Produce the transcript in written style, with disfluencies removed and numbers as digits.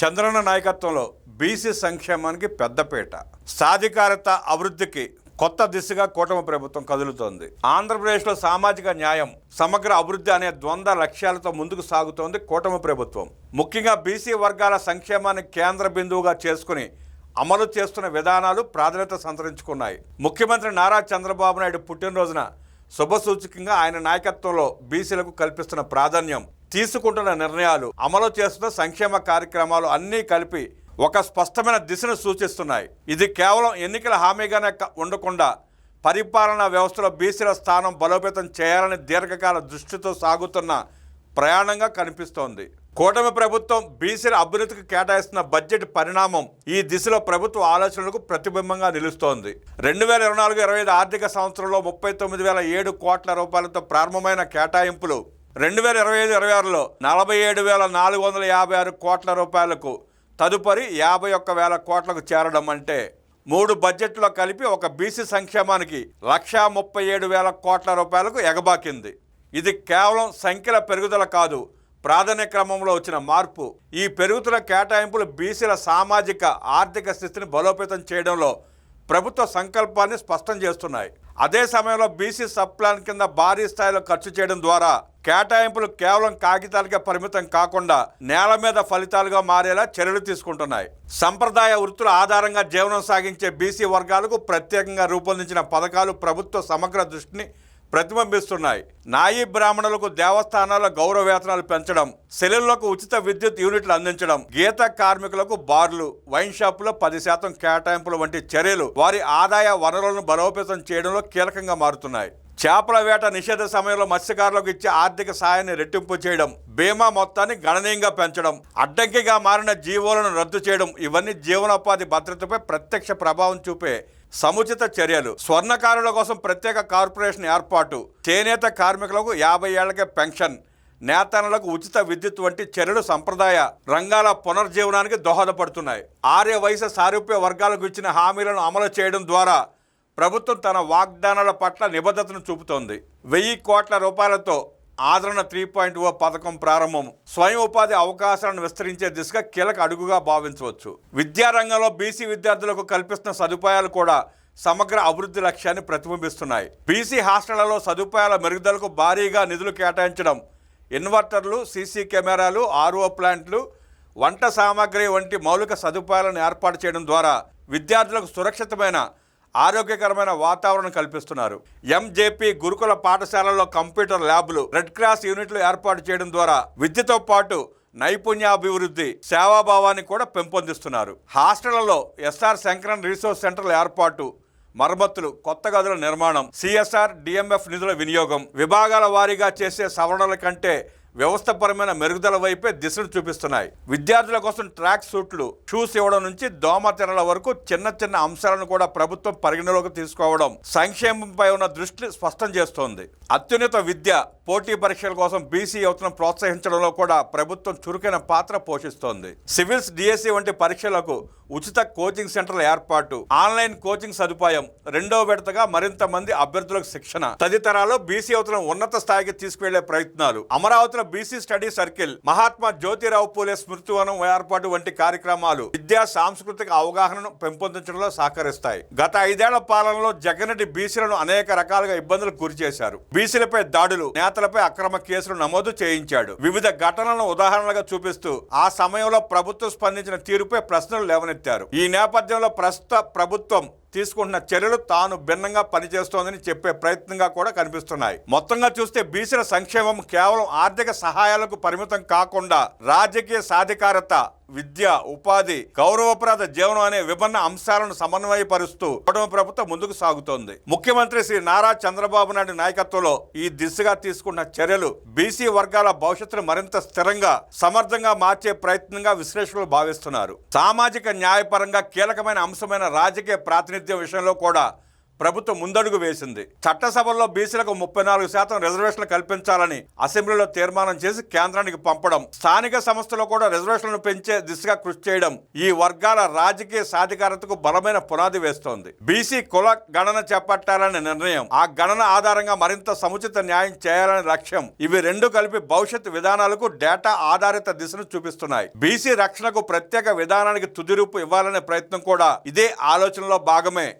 చంద్రన్న నాయకత్వంలో బీసీ సంక్షేమానికి పెద్దపీట, సాధికారత, అభివృద్ధికి కొత్త దిశగా కూటమి ప్రభుత్వం కదులుతోంది. ఆంధ్రప్రదేశ్లో సామాజిక న్యాయం, సమగ్ర అభివృద్ధి అనే ద్వంద్వ లక్ష్యాలతో ముందుకు సాగుతోంది కూటమి ప్రభుత్వం. ముఖ్యంగా బీసీ వర్గాల సంక్షేమాన్ని కేంద్ర బిందువుగా చేసుకుని అమలు చేస్తున్న విధానాలు ప్రాధాన్యత సంతరించుకున్నాయి. ముఖ్యమంత్రి నారా చంద్రబాబు నాయుడు పుట్టినరోజున శుభసూచకంగా ఆయన నాయకత్వంలో బీసీలకు కల్పిస్తున్న ప్రాధాన్యం, తీసుకుంటున్న నిర్ణయాలు, అమలు చేస్తున్న సంక్షేమ కార్యక్రమాలు అన్నీ కలిపి ఒక స్పష్టమైన దిశను సూచిస్తున్నాయి. ఇది కేవలం ఎన్నికల హామీగానే ఉండకుండా పరిపాలనా వ్యవస్థలో బీసీల స్థానం బలోపేతం చేయాలని దీర్ఘకాల దృష్టితో సాగుతున్న ప్రయాణంగా కనిపిస్తోంది. కూటమి ప్రభుత్వం బీసీల అభివృద్ధికి కేటాయిస్తున్న బడ్జెట్ పరిణామం ఈ దిశలో ప్రభుత్వ ఆలోచనలకు ప్రతిబింబంగా నిలుస్తోంది. 2024-25 ఆర్థిక సంవత్సరంలో 39,007 కోట్ల రూపాయలతో ప్రారంభమైన కేటాయింపులు 2025-26లో 47,456 కోట్ల రూపాయలకు, తదుపరి 51,000 కోట్లకు చేరడం అంటే 3 బడ్జెట్లో కలిపి ఒక బీసీ సంక్షేమానికి 1,37,000 కోట్ల రూపాయలకు ఎగబాకింది. ఇది కేవలం సంఖ్యల పెరుగుదల కాదు, ప్రాధాన్య క్రమంలో వచ్చిన మార్పు. ఈ పెరుగుతున్న కేటాయింపులు బీసీల సామాజిక ఆర్థిక స్థితిని బలోపేతం చేయడంలో ప్రభుత్వ సంకల్పాన్ని స్పష్టం చేస్తున్నాయి. అదే సమయంలో బీసీ సబ్ ప్లాన్ కింద భారీ స్థాయిలో ఖర్చు చేయడం ద్వారా కేటాయింపులు కేవలం కాగితాలకే పరిమితం కాకుండా నేల మీద ఫలితాలుగా మారేలా చర్యలు తీసుకుంటున్నాయి. సంప్రదాయ వృత్తుల ఆధారంగా జీవనం సాగించే బీసీ వర్గాలకు ప్రత్యేకంగా రూపొందించిన పథకాలు ప్రభుత్వ సమగ్ర దృష్టిని ప్రతిబింబిస్తున్నాయి. నాయీ బ్రాహ్మణులకు దేవస్థానాల గౌరవ వేతనాలు పెంచడం, సెలవులకు ఉచిత విద్యుత్ యూనిట్లు అందించడం, గీత కార్మికులకు బార్లు, వైన్ షాపులో 10% కేటాయింపులు వంటి చర్యలు వారి ఆదాయ వనరులను బలోపేతం చేయడంలో కీలకంగా మారుతున్నాయి. చేపల వేట నిషేధ సమయంలో మత్స్యకారులకు ఇచ్చే ఆర్థిక సాయాన్ని రెట్టింపు చేయడం, బీమా మొత్తాన్ని గణనీయంగా పెంచడం, అడ్డంకిగా మారిన జీవోలను రద్దు చేయడం, ఇవన్నీ జీవనోపాధి భద్రతపై ప్రత్యక్ష ప్రభావం చూపే సముచిత చర్యలు. స్వర్ణకారుల కోసం ప్రత్యేక కార్పొరేషన్ ఏర్పాటు, చేనేత కార్మికులకు 50 ఏళ్లకే పెన్షన్, నేతన్నలకు ఉచిత విద్యుత్ వంటి చర్యలు సంప్రదాయ రంగాల పునర్జీవనానికి దోహదపడుతున్నాయి. ఆర్య వయసు సారూప్య వర్గాలకు ఇచ్చిన హామీలను అమలు చేయడం ద్వారా ప్రభుత్వం తన వాగ్దానాల పట్ల నిబద్ధతను చూపుతోంది. 1,000 కోట్ల రూపాయలతో ఆదరణ 3.0 పథకం ప్రారంభం స్వయం ఉపాధి అవకాశాలను విస్తరించే దిశగా కీలక అడుగుగా భావించవచ్చు. విద్యారంగంలో బీసీ విద్యార్థులకు కల్పిస్తున్న సదుపాయాలు కూడా సమగ్ర అభివృద్ధి లక్ష్యాన్ని ప్రతిబింబిస్తున్నాయి. బీసీ హాస్టళ్లలో సదుపాయాల మెరుగుదలకు భారీగా నిధులు కేటాయించడం, ఇన్వర్టర్లు, సీసీ కెమెరాలు, ఆర్ఓ ప్లాంట్లు, వంట సామాగ్రి వంటి మౌలిక సదుపాయాలను ఏర్పాటు చేయడం ద్వారా విద్యార్థులకు సురక్షితమైన ఆరోగ్యకరమైన వాతావరణం కల్పిస్తున్నారు. ఎంజేపీ గురుకుల పాఠశాలల్లో కంప్యూటర్ ల్యాబ్లు, రెడ్ క్రాస్ యూనిట్లు ఏర్పాటు చేయడం ద్వారా విద్యతో పాటు నైపుణ్యాభివృద్ధి, సేవాభావాన్ని కూడా పెంపొందిస్తున్నారు. హాస్టళ్లలో ఎస్ఆర్ శంకరన్ రీసోర్స్ సెంటర్ల ఏర్పాటు, మరమ్మతులు, కొత్త గదుల నిర్మాణం, సిఎస్ఆర్ డిఎంఎఫ్ నిధుల వినియోగం, విభాగాల వారీగా చేసే సవరణల కంటే వ్యవస్థపరమైన మెరుగుదల వైపే దిశను చూపిస్తున్నాయి. విద్యార్థుల కోసం ట్రాక్ సూట్లు, షూస్ ఇవ్వడం నుంచి దోమతెరల వరకు చిన్న చిన్న అంశాలను కూడా ప్రభుత్వం పరిగణలోకి తీసుకోవడం సంక్షేమంపై ఉన్న దృష్టి స్పష్టం చేస్తోంది. అత్యున్నత విద్య, పోటీ పరీక్షల కోసం బీసీ యువతను ప్రోత్సహించడంలో కూడా ప్రభుత్వం చురుకైన పాత్ర పోషిస్తోంది. సివిల్స్, డిఎస్సి వంటి పరీక్షలకు ఉచిత కోచింగ్ సెంటర్ల ఏర్పాటు, ఆన్లైన్ కోచింగ్ సదుపాయం, 2వ విడతగా మరింత మంది అభ్యర్థులకు శిక్షణ తదితరాలు బీసీ యువతను ఉన్నత స్థాయికి తీసుకువెళ్లే ప్రయత్నాలు. అమరావతిలో BC study circle, Mahatma Jyotirao Phule స్మృతివనం ఏర్పాటు వంటి కార్యక్రమాలు విద్యా సాంస్కృతిక అవగాహనను పెంపొందించడంలో సహకరిస్తాయి. గత 5 ఏళ్ల పాలనలో జగన్రెడ్డి బీసీలను అనేక రకాలుగా ఇబ్బందులకు గురి చేశారు. బీసీలపై దాడులు, నేతలపై అక్రమ కేసులు నమోదు చేయించాడు. వివిధ ఘటనలను ఉదాహరణలుగా చూపిస్తూ ఆ సమయంలో ప్రభుత్వం స్పందించిన తీరుపై ప్రశ్నలు లేవనెత్తారు. ఈ నేపథ్యంలో ప్రస్తుత ప్రభుత్వం తీసుకుంటున్న చర్యలు తాను భిన్నంగా పనిచేస్తోందని చెప్పే ప్రయత్నంగా కూడా కనిపిస్తున్నాయి. మొత్తంగా చూస్తే బీసీల సంక్షేమం కేవలం ఆర్థిక సహాయాలకు పరిమితం కాకుండా రాజకీయ సాధికారత, విద్య, ఉపాధి, గౌరవప్రద జీవనం అనే విభిన్న అంశాలను సమన్వయపరుస్తూ కూటమి ప్రభుత్వం ముందుకు సాగుతోంది. ముఖ్యమంత్రి శ్రీ నారా చంద్రబాబు నాయుడు నాయకత్వంలో ఈ దిశగా తీసుకున్న చర్యలు బీసీ వర్గాల భవిష్యత్తును మరింత స్థిరంగా, సమర్థంగా మార్చే ప్రయత్నంగా విశ్లేషకులు భావిస్తున్నారు. సామాజిక న్యాయపరంగా కీలకమైన అంశమైన రాజకీయ ప్రాతినిధ్యం విషయంలో కూడా ప్రభుత్వం ముందడుగు వేసింది. చట్టసభల్లో బీసీలకు 34% రిజర్వేషన్లు కల్పించాలని అసెంబ్లీలో తీర్మానం చేసి కేంద్రానికి పంపడం, స్థానిక సంస్థలో కూడా రిజర్వేషన్లను పెంచే దిశగా కృషి చేయడం ఈ వర్గాల రాజకీయ సాధికారతకు బలమైన పునాది వేస్తోంది. బీసీ కుల గణన చేపట్టాలనే నిర్ణయం, ఆ గణన ఆధారంగా మరింత సముచిత న్యాయం చేయాలనే లక్ష్యం, ఇవి రెండు కలిపి భవిష్యత్ విధానాలకు డేటా ఆధారిత దిశను చూపిస్తున్నాయి. బీసీ రక్షణకు ప్రత్యేక విధానానికి తుది రూపు ఇవ్వాలనే ప్రయత్నం కూడా ఇదే ఆలోచనలో భాగమే.